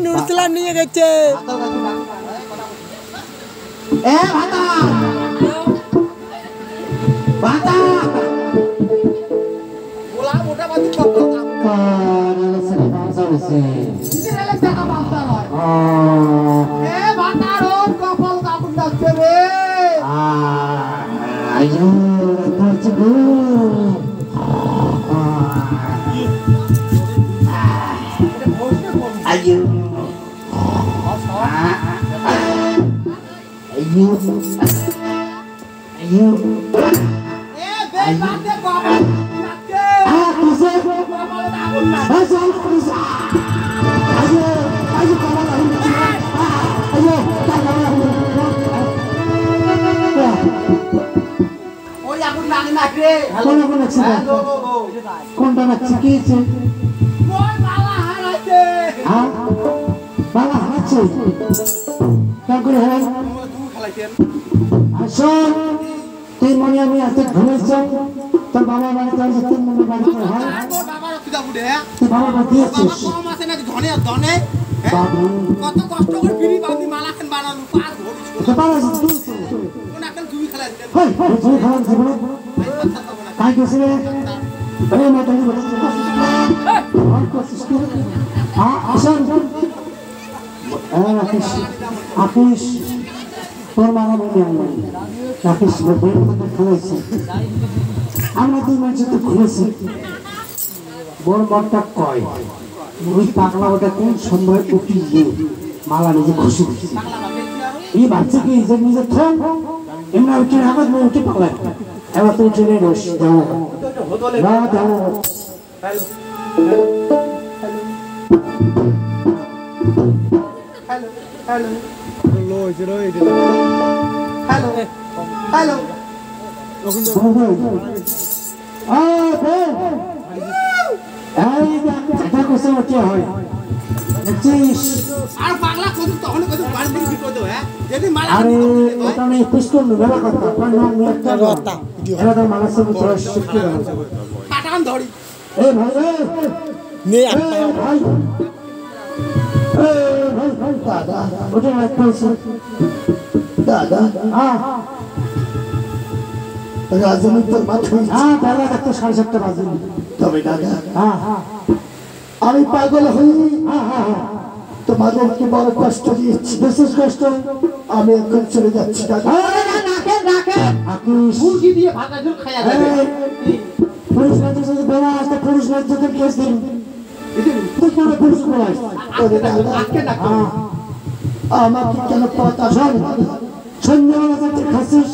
নুরসালাম নিয়ে গেছে আমরা দুই মানুষের তো খুলেছি বড় বড়টা কয় ওই পাগলা ওটা কোন সময় উঠিয়ে মালা নিজে খুশি এই বাচ্চাকে নিজে নিজে থাম এমনি উঠে আবার উঠে পাগলা এবার তো উঠে নেই রস যাও যাও হ্যালো হ্যালো হ্যালো দাদা রাজনীতির মাধ্যমে বেলা দেখতো 7:30 বাজে তবে দাদা আমি পাগল হই তোমাদেরকে বড় কষ্ট দিয়েছি বিশেষ কষ্ট আমি এখন চলে যাচ্ছি দাদা মুরগি দিয়ে ভাজা ঝোল খাইয়া যাবে পুলিশ রাজ্যের বেলা আসতে পুলিশ রাজ্যের কেস দিন পুলিশ আমাকে কেন পথ আসেন সন্ধ্যাবেলা যাচ্ছে খাসিস